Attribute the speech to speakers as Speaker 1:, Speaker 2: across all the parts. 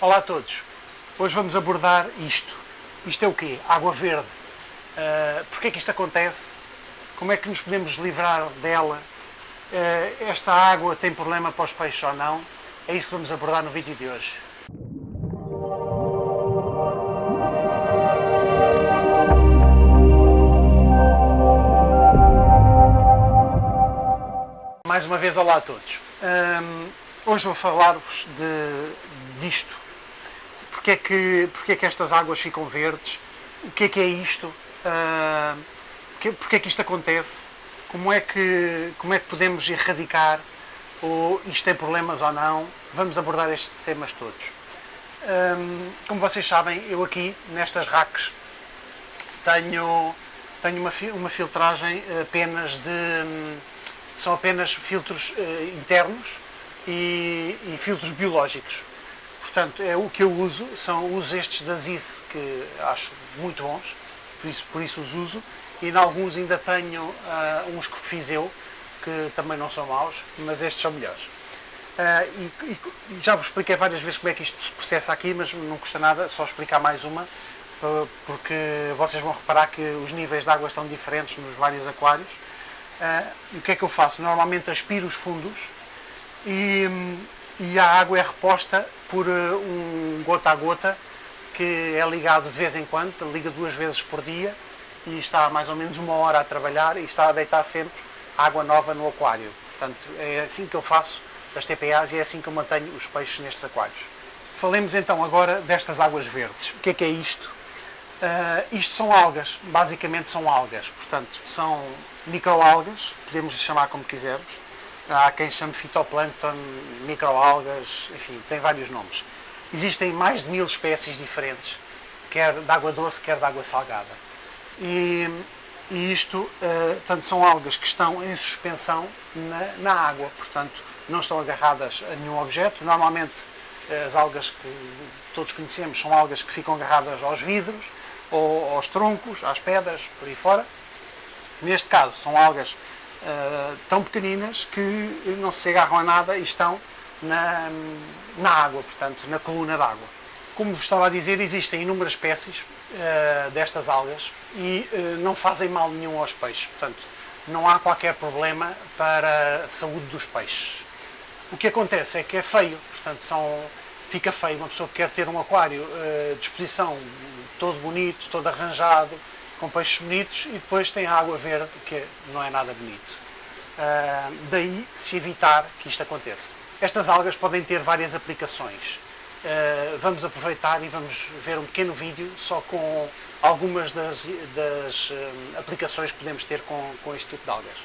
Speaker 1: Olá a todos. Hoje vamos abordar isto. Isto é o quê? Água verde. Porquê é que isto acontece? Como é que nos podemos livrar dela? Esta água tem problema para os peixes ou não? É isso que vamos abordar no vídeo de hoje. Mais uma vez, olá a todos. Hoje vou falar-vos disto. Porque é que estas águas ficam verdes? O que é isto? Porque é que isto acontece? Como é que podemos erradicar? Ou isto tem problemas ou não? Vamos abordar estes temas todos. Como vocês sabem, eu aqui, nestas racks, tenho uma filtragem apenas são apenas filtros internos e filtros biológicos. Portanto, o que eu uso uso estes da Ziz, que acho muito bons, por isso os uso, e em alguns ainda tenho uns que fiz eu, que também não são maus, mas estes são melhores. E já vos expliquei várias vezes como é que isto se processa aqui, mas não custa nada só explicar mais uma, porque vocês vão reparar que os níveis de água estão diferentes nos vários aquários. E o que é que eu faço? Normalmente aspiro os fundos e a água é reposta por um gota a gota, que é ligado de vez em quando, liga 2 vezes por dia e está mais ou menos 1 hora a trabalhar e está a deitar sempre água nova no aquário. Portanto, é assim que eu faço as TPAs e é assim que eu mantenho os peixes nestes aquários. Falemos então agora destas águas verdes. O que é isto? Isto são algas, basicamente são algas, portanto são microalgas, podemos chamar como quisermos. Há quem chame fitoplâncton, microalgas, enfim, tem vários nomes. Existem mais de 1000 espécies diferentes, quer de água doce, quer de água salgada. E isto, portanto, são algas que estão em suspensão na água, portanto não estão agarradas a nenhum objeto. Normalmente as algas que todos conhecemos são algas que ficam agarradas aos vidros, ou aos troncos, às pedras, por aí fora. Neste caso, são algas tão pequeninas que não se agarram a nada e estão na água, portanto, na coluna d'água. Como vos estava a dizer, existem inúmeras espécies destas algas e não fazem mal nenhum aos peixes, portanto, não há qualquer problema para a saúde dos peixes. O que acontece é que é feio, portanto, fica feio. Uma pessoa que quer ter um aquário de exposição todo bonito, todo arranjado, com peixes bonitos, e depois tem a água verde, que não é nada bonito. Daí se evitar que isto aconteça. Estas algas podem ter várias aplicações. Vamos aproveitar e vamos ver um pequeno vídeo só com algumas das aplicações que podemos ter com este tipo de algas.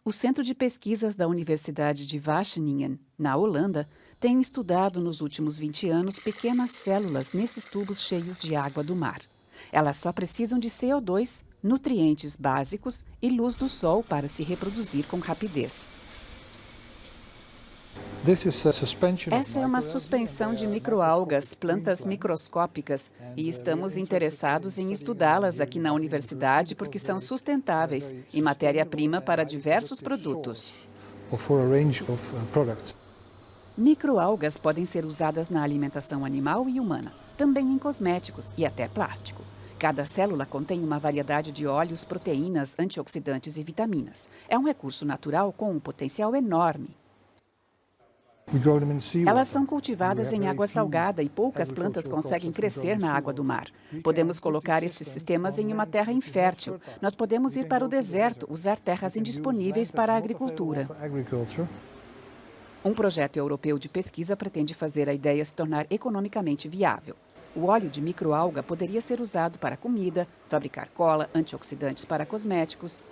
Speaker 2: O Centro de Pesquisas da Universidade de Wageningen, na Holanda, tem estudado nos últimos 20 anos pequenas células nesses tubos cheios de água do mar. Elas só precisam de CO2, nutrientes básicos e luz do sol para se reproduzir com rapidez. Essa é uma suspensão de microalgas, plantas microscópicas, e estamos interessados em estudá-las aqui na universidade porque são sustentáveis e matéria-prima para diversos produtos. Microalgas podem ser usadas na alimentação animal e humana, também em cosméticos e até plástico. Cada célula contém uma variedade de óleos, proteínas, antioxidantes e vitaminas. É um recurso natural com um potencial enorme. Elas são cultivadas em água salgada e poucas plantas conseguem crescer na água do mar. Podemos colocar esses sistemas em uma terra infértil. Nós podemos ir para o deserto, usar terras indisponíveis para a agricultura. Um projeto europeu de pesquisa pretende fazer a ideia se tornar economicamente viável. O óleo de microalga poderia ser usado para comida, fabricar cola, antioxidantes para cosméticos.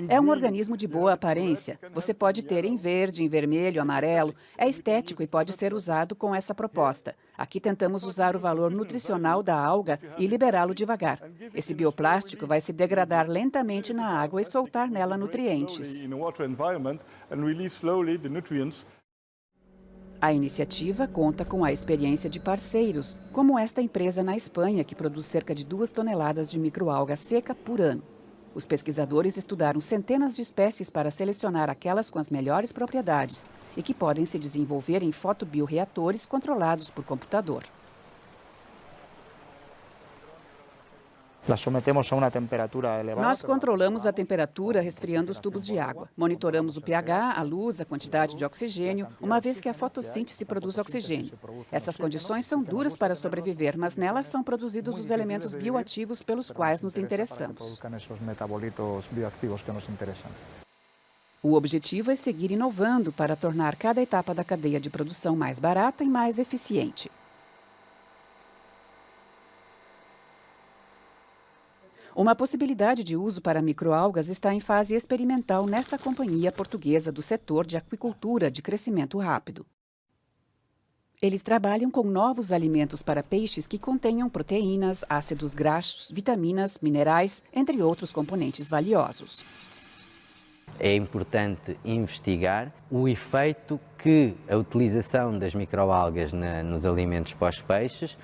Speaker 2: É um organismo de boa aparência. Você pode ter em verde, em vermelho, amarelo. É estético e pode ser usado com essa proposta. Aqui tentamos usar o valor nutricional da alga e liberá-lo devagar. Esse bioplástico vai se degradar lentamente na água e soltar nela nutrientes. A iniciativa conta com a experiência de parceiros, como esta empresa na Espanha, que produz cerca de 2 toneladas de microalga seca por ano. Os pesquisadores estudaram centenas de espécies para selecionar aquelas com as melhores propriedades e que podem se desenvolver em fotobioreatores controlados por computador. Nós controlamos a temperatura resfriando os tubos de água. Monitoramos o pH, a luz, a quantidade de oxigênio, uma vez que a fotossíntese produz oxigênio. Essas condições são duras para sobreviver, mas nelas são produzidos os elementos bioativos pelos quais nos interessamos. O objetivo é seguir inovando para tornar cada etapa da cadeia de produção mais barata e mais eficiente. Uma possibilidade de uso para microalgas está em fase experimental nessa companhia portuguesa do setor de aquicultura de crescimento rápido. Eles trabalham com novos alimentos para peixes que contenham proteínas, ácidos graxos, vitaminas, minerais, entre outros componentes valiosos.
Speaker 3: É importante investigar o efeito que a utilização das microalgas nos alimentos para os peixes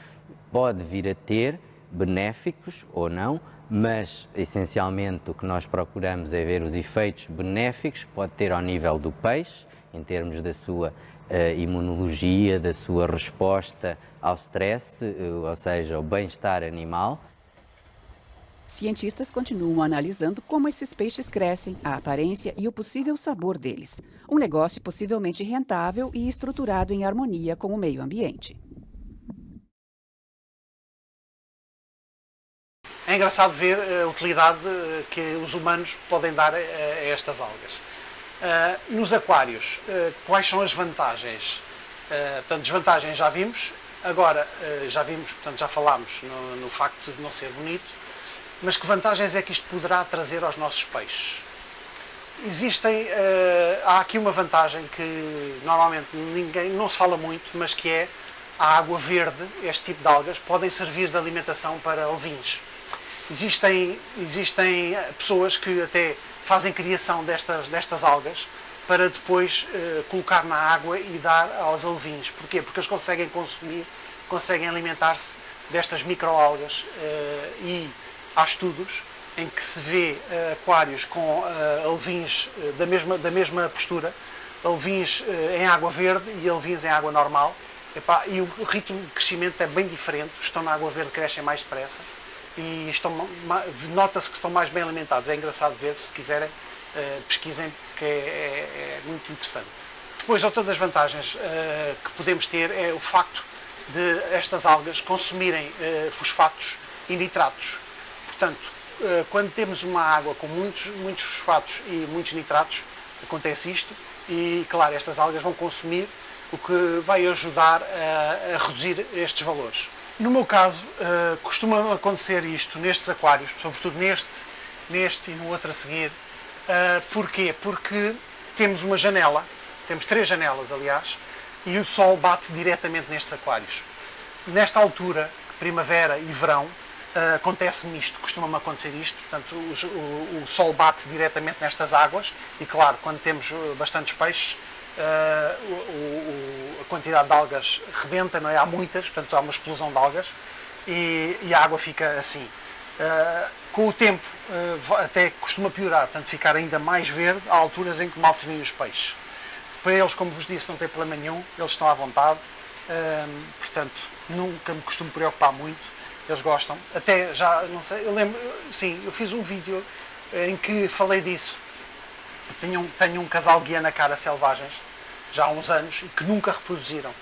Speaker 3: pode vir a ter, benéficos ou não, mas essencialmente o que nós procuramos é ver os efeitos benéficos que pode ter ao nível do peixe, em termos da sua imunologia, da sua resposta ao stress, ou seja, ao bem-estar animal.
Speaker 2: Cientistas continuam analisando como esses peixes crescem, a aparência e o possível sabor deles. Um negócio possivelmente rentável e estruturado em harmonia com o meio ambiente.
Speaker 1: É engraçado ver a utilidade que os humanos podem dar a estas algas. Nos aquários, quais são as vantagens? Portanto, desvantagens já vimos, agora já falámos no facto de não ser bonito, mas que vantagens é que isto poderá trazer aos nossos peixes? Há aqui uma vantagem que normalmente não se fala muito, mas que é a água verde. Este tipo de algas podem servir de alimentação para alvinhos. Existem pessoas que até fazem criação destas algas para depois colocar na água e dar aos alvinhos. Porquê? Porque eles conseguem alimentar-se destas microalgas e há estudos em que se vê aquários com alvinhos da mesma postura, alvinhos em água verde e alvinhos em água normal. E o ritmo de crescimento é bem diferente, estão na água verde, crescem mais depressa e nota-se que estão mais bem alimentados. É engraçado ver, se quiserem, pesquisem, porque é muito interessante. Depois, outra das vantagens que podemos ter é o facto de estas algas consumirem fosfatos e nitratos. Portanto, quando temos uma água com muitos fosfatos e muitos nitratos, acontece isto e, claro, estas algas vão consumir, o que vai ajudar a reduzir estes valores. No meu caso, costuma acontecer isto nestes aquários, sobretudo neste e no outro a seguir. Porquê? Porque temos uma janela, temos 3 janelas, aliás, e o sol bate diretamente nestes aquários. Nesta altura, primavera e verão, acontece-me isto, costuma-me acontecer isto, portanto o sol bate diretamente nestas águas e, claro, quando temos bastantes peixes, a quantidade de algas rebenta, não é? Há muitas, portanto há uma explosão de algas e a água fica assim. Com o tempo até costuma piorar, portanto ficar ainda mais verde, há alturas em que mal se veem os peixes. Para eles, como vos disse, não tem problema nenhum, eles estão à vontade, portanto nunca me costumo preocupar muito, eles gostam. Até já, não sei, eu lembro, sim, eu fiz um vídeo em que falei disso. Tenho um casal guiana-cara selvagens, já há uns anos, e que nunca reproduziram.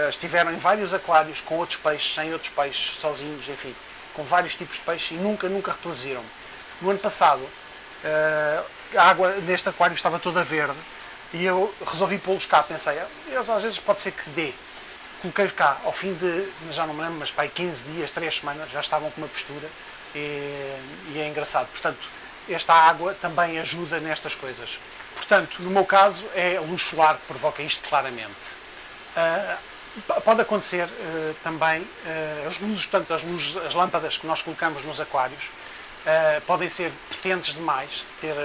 Speaker 1: Estiveram em vários aquários com outros peixes, sem outros peixes, sozinhos, enfim, com vários tipos de peixes e nunca reproduziram. No ano passado, a água neste aquário estava toda verde e eu resolvi pô-los cá, pensei, eles às vezes pode ser que dê. Coloquei-os cá, ao fim de, já não me lembro, mas para aí 15 dias, 3 semanas, já estavam com uma postura e é engraçado. Portanto, esta água também ajuda nestas coisas. Portanto, no meu caso, é a luz solar que provoca isto claramente. Pode acontecer também, as luzes, portanto, as lâmpadas que nós colocamos nos aquários podem ser potentes demais, ter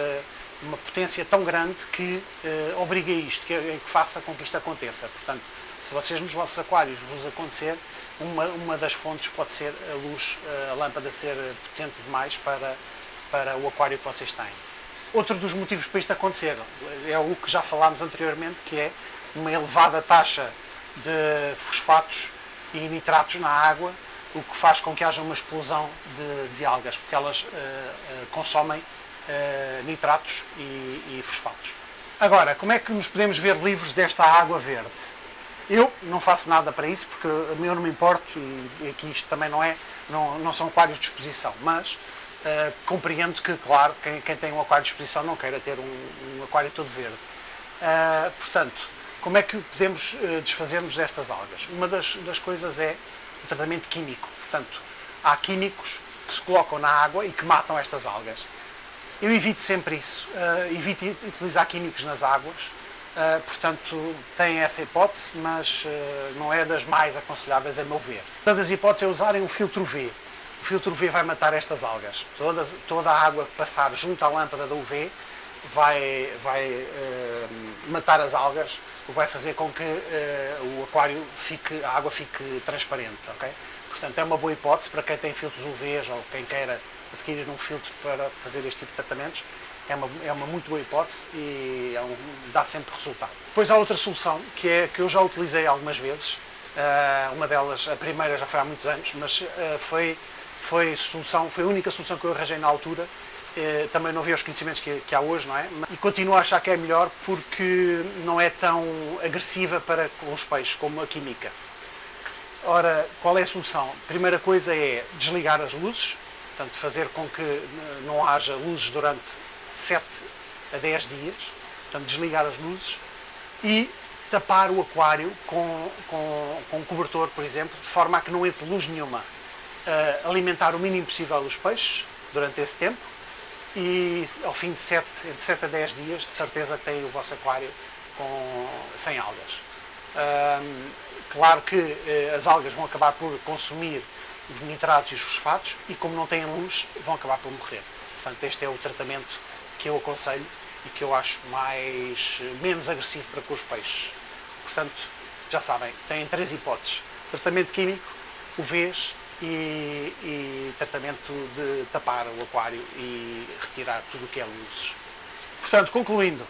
Speaker 1: uma potência tão grande que obriga isto, que faça com que isto aconteça. Portanto, se vocês nos vossos aquários vos acontecer, uma das fontes pode ser a lâmpada ser potente demais para o aquário que vocês têm. Outro dos motivos para isto acontecer é o que já falámos anteriormente, que é uma elevada taxa de fosfatos e nitratos na água, o que faz com que haja uma explosão de algas, porque elas consomem nitratos e fosfatos. Agora, como é que nos podemos ver livres desta água verde? Eu não faço nada para isso, porque eu não me importo, e aqui isto também não são aquários de exposição, mas compreendo que, claro, quem tem um aquário de exposição não queira ter um aquário todo verde. Portanto, como é que podemos desfazer-nos destas algas? Uma das coisas é o tratamento químico. Portanto, há químicos que se colocam na água e que matam estas algas. Eu evito sempre isso. Evito utilizar químicos nas águas. Portanto, tem essa hipótese, mas não é das mais aconselháveis, a meu ver. Uma das hipóteses é usarem um filtro UV. O filtro UV vai matar estas algas. Toda a água que passar junto à lâmpada da UV vai matar as algas, o que vai fazer com que o aquário a água fique transparente. Okay? Portanto, é uma boa hipótese para quem tem filtros UVs ou quem queira adquirir um filtro para fazer este tipo de tratamentos. É uma muito boa hipótese e dá sempre resultado. Depois há outra solução que eu já utilizei algumas vezes. Uma delas, a primeira já foi há muitos anos, mas foi a única solução que eu arranjei na altura. Também não havia os conhecimentos que há hoje, não é? E continuo a achar que é melhor porque não é tão agressiva para com os peixes como a química. Ora, qual é a solução? A primeira coisa é desligar as luzes, portanto, fazer com que não haja luzes durante 7 a 10 dias, portanto, desligar as luzes e tapar o aquário com um cobertor, por exemplo, de forma a que não entre luz nenhuma. Alimentar o mínimo possível os peixes durante esse tempo e ao fim de entre 7 a 10 dias, de certeza que tem o vosso aquário sem algas. Claro que as algas vão acabar por consumir os nitratos e os fosfatos e, como não têm luz, vão acabar por morrer. Portanto, este é o tratamento que eu aconselho e que eu acho menos agressivo para com os peixes. Portanto, já sabem, têm 3 hipóteses: tratamento químico, UVs e tratamento de tapar o aquário e retirar tudo o que é luzes. Portanto, concluindo,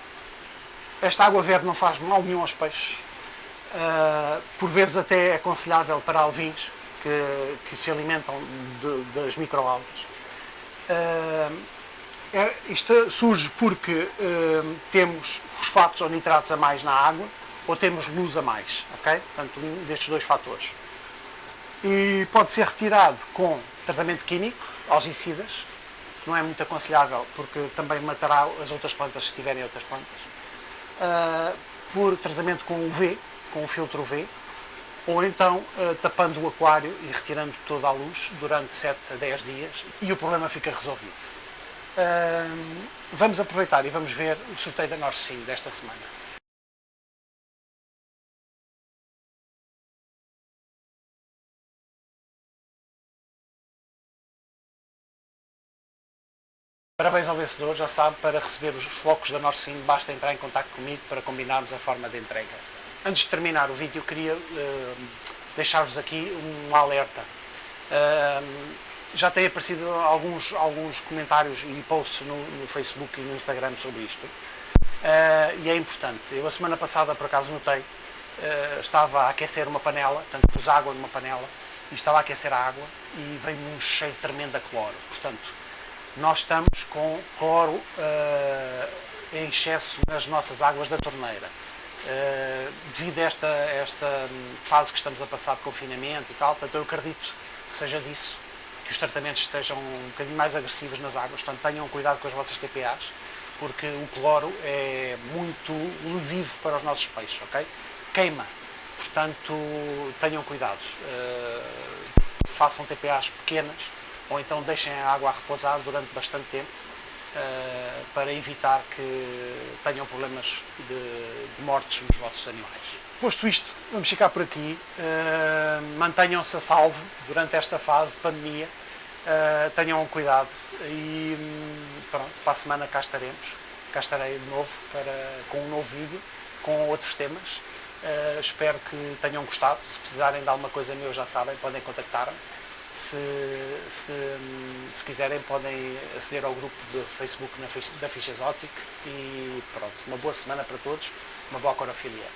Speaker 1: esta água verde não faz mal nenhum aos peixes. Por vezes até é aconselhável para alvins que se alimentam das microalgas. Isto surge porque temos fosfatos ou nitratos a mais na água ou temos luz a mais, ok? Portanto, um destes 2 fatores. E pode ser retirado com tratamento químico, algicidas, que não é muito aconselhável porque também matará as outras plantas se tiverem outras plantas, por tratamento com UV, com um filtro UV, ou então tapando o aquário e retirando toda a luz durante 7 a 10 dias e o problema fica resolvido. Vamos aproveitar e vamos ver o sorteio da Norcefin desta semana. Parabéns ao vencedor, já sabe, para receber os flocos da Norcefin basta entrar em contato comigo para combinarmos a forma de entrega. Antes de terminar o vídeo, queria deixar-vos aqui um alerta. Já têm aparecido alguns comentários e posts no Facebook e no Instagram sobre isto. E é importante. Eu a semana passada, por acaso, notei, estava a aquecer uma panela, portanto pus água numa panela e estava a aquecer a água e veio-me um cheiro tremendo a cloro. Portanto, nós estamos com cloro em excesso nas nossas águas da torneira. Devido a esta fase que estamos a passar de confinamento e tal, portanto eu acredito que seja disso, que os tratamentos estejam um bocadinho mais agressivos nas águas, portanto tenham cuidado com as vossas TPAs, porque o cloro é muito lesivo para os nossos peixes, ok? Queima, portanto tenham cuidado, façam TPAs pequenas ou então deixem a água a repousar durante bastante tempo, para evitar que tenham problemas de mortes nos vossos animais. Posto isto, vamos ficar por aqui. Mantenham-se a salvo durante esta fase de pandemia. Tenham cuidado e pronto, para a semana cá estaremos. Cá estarei de novo com um novo vídeo, com outros temas. Espero que tenham gostado. Se precisarem de alguma coisa minha, já sabem, podem contactar-me. Se quiserem podem aceder ao grupo do Facebook da Ficha Exótica e pronto, uma boa semana para todos, uma boa aquariofilia.